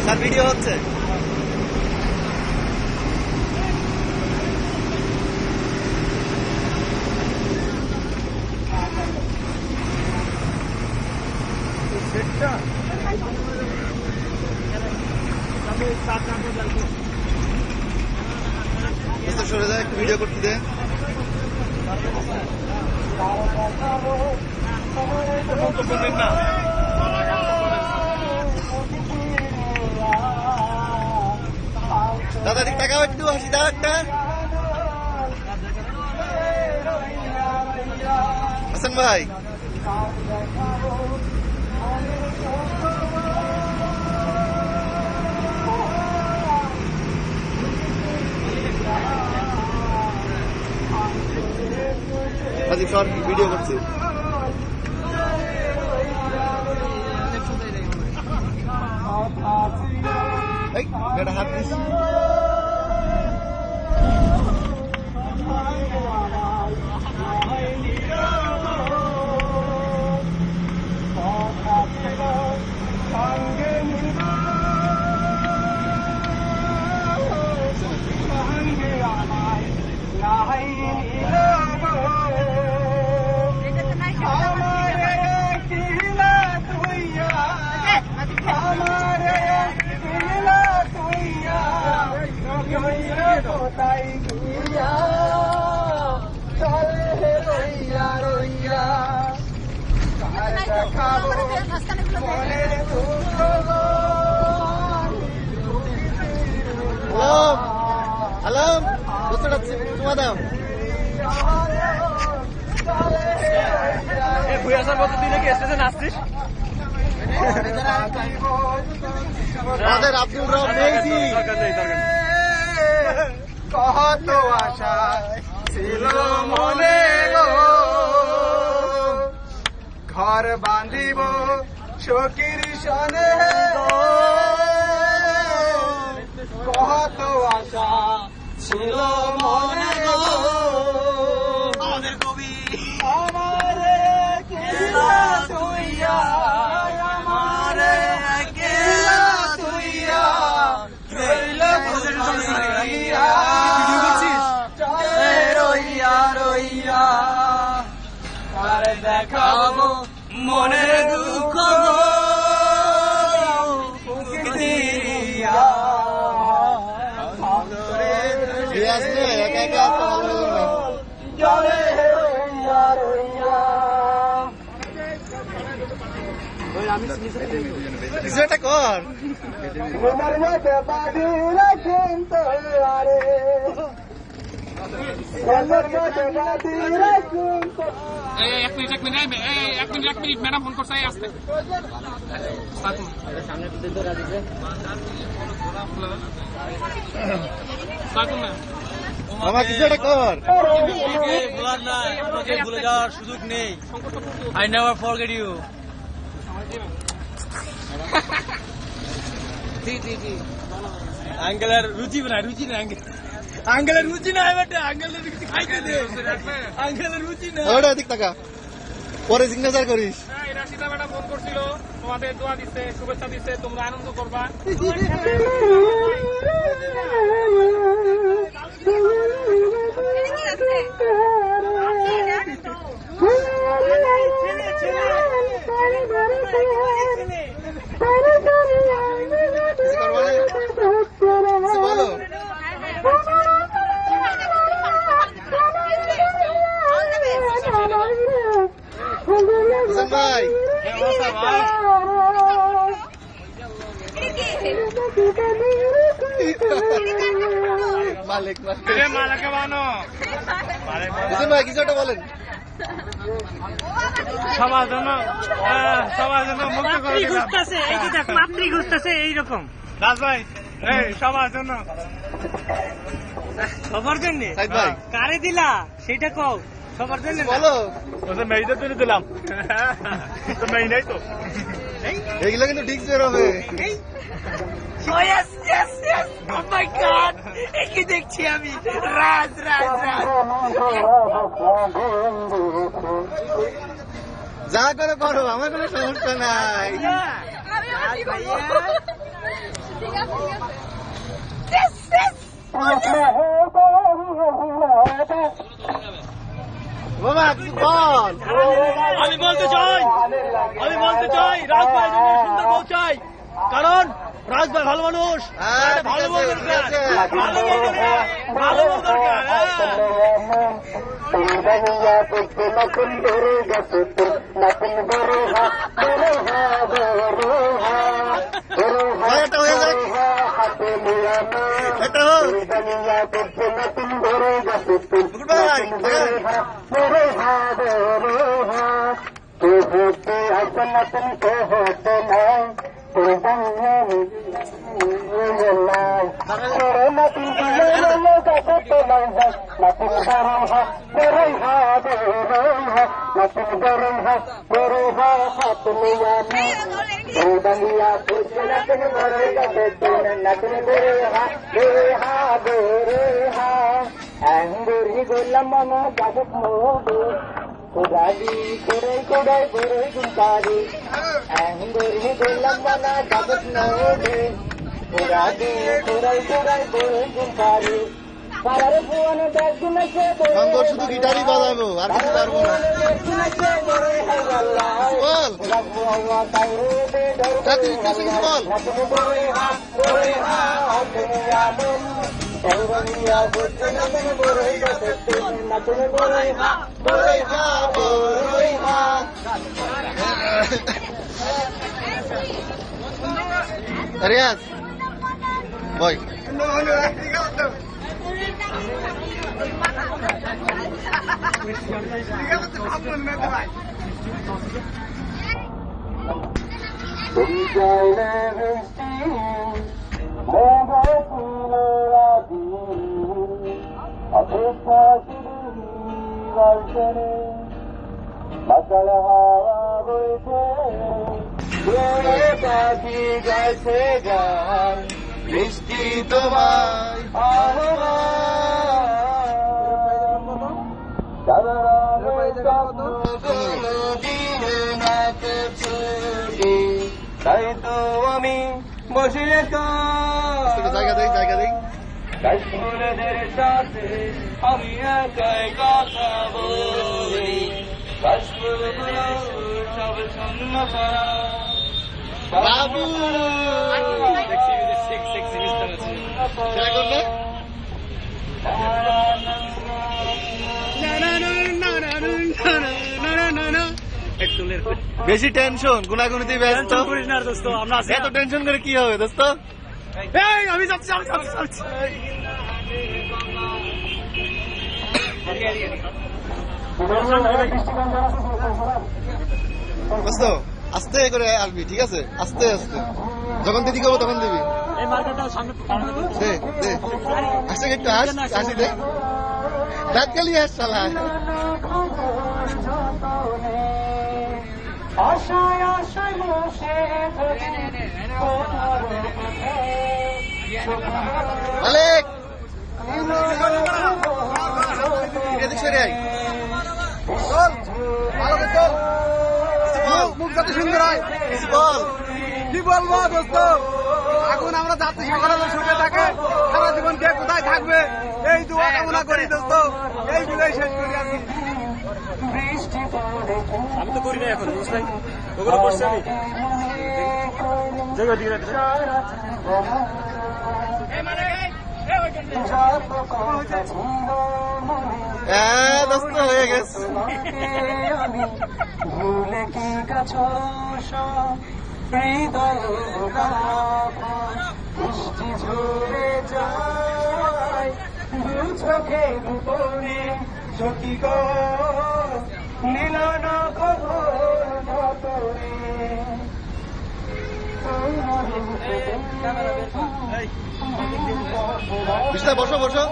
Sir video হচ্ছে। সরে যায়, একটু ভিডিও করতে দে। দাদা ঠিক টাকাও একটু হাসি দাও একটা। হাসান ভাই সর ভিডিও করছি। হাত দিস। আলাম তোমার দাম আসছিস আব্দুল রব নেইছি। কত আশা ছিল মনে গো, ঘর বাঁধিব সখীর সনে। কত আশা ছিল মনে গো, আমাদের কবি আমারে কেলা তুইয়া, আমারে কেলা তুইয়া রইলা রইয়া রইয়া রইয়া। আর দেখাবো মনের দুঃখ কিছু একটা কর। এক মিনিট ম্যাডাম ফোন করছে আসতে। আমার কিছু একটা কর। ভুলে যাওয়ার সুযোগ নেই। I never forget you. আঙ্কেলের রুচি না আঙ্কেলের রুচি না বেটা, আঙ্কেলের রুচি খাইতে দে। আঙ্কেলের রুচি না ওটা দিক টাকা পরে সিগনেচার করিস। রাশিদা ম্যাডাম ফোন করছিল, তোমাদের দোয়া দিচ্ছে, শুভেচ্ছা দিচ্ছে, তোমরা আনন্দ করবা। ভাই মালিক মালাকে বানো ভাই কিছু একটা বলেন। সবার জন্য মুক্ত করে ঘুরতেছে, এই কি দেখ মাতৃ ঘুরতেছে এইরকম। রাজ ভাই এই সবার জন্য সবার জন্য কারে দিলা সেটা কও। সবার জন্য বলো। মেয়েদের জন্য দিলাম তো মেয়ে নাই তো, এগুলো কিন্তু ঠিক বের হবে। দেখছি আমি রাজ রাজ রাজ যা করে করো, আমার কোনো সমস্যা নাই। বাবা কিছু বল। আমি বলতে চাই রাজ ভাই জন্য সুন্দর বউ চাই, কারণ রাজ ভাই ভালো মানুষ। হ্যাঁ, ঠিক ভালো আছে, বউ ঠিক দরকার, আছে। ভালো বউ দরকার, ভালো বউ দরকার। ভাই, এটা হয়ে যাক। এটা হোক। মুকুট ভাই, শঙ্কর শুধু গিটারই বাজাবো, আর কিছু পারবো না। বল জাতি কিছু বল। রিয়াজ বই গেছে গান বৃষ্টি তোমায় তাই তো আমি বসে জায়গা দেখ কাশ্মীরদের সাথে আমি একাই কথা বলি, কাশ্মীরগুলো সব শূন্য করা বাবু বেশি টেনশন গুনাগুনিতে ব্যস্ত করিস না দোস্ত, আমরা আছি। এত টেনশন করে কি হবে দোস্ত? আমি যাচ্ছি। দোস্ত আস্তে করে আসবি, ঠিক আছে? আস্তে আস্তে যখন দিদি করবো তখন দিবি। এই মার্কেটটা সামনে দে দে আসে একটু হাসি দে, দাঁত কালি হাস শালা। মালিক এদিক সরে আয়। মুখ যত সুন্দর হয় বল। কি বলবো দোস্ত, এখন আমরা যাত্রী সকালে সুখে থাকে, সারা জীবন কে কোথায় থাকবে এই দোয়া কামনা করি দোস্ত, এই দুটাই শেষ করি আমি। আমি তো করি না এখন, বুঝলাই ওগুলো করছি আমি। দোস্ত হয়ে গেছে। ভুলে কি গেছ হৃদয় বৃষ্টি ঝরে যায় দু চোখে দুপরে সখী গো মিলন খবর ভতরে বিষ্ণা বসো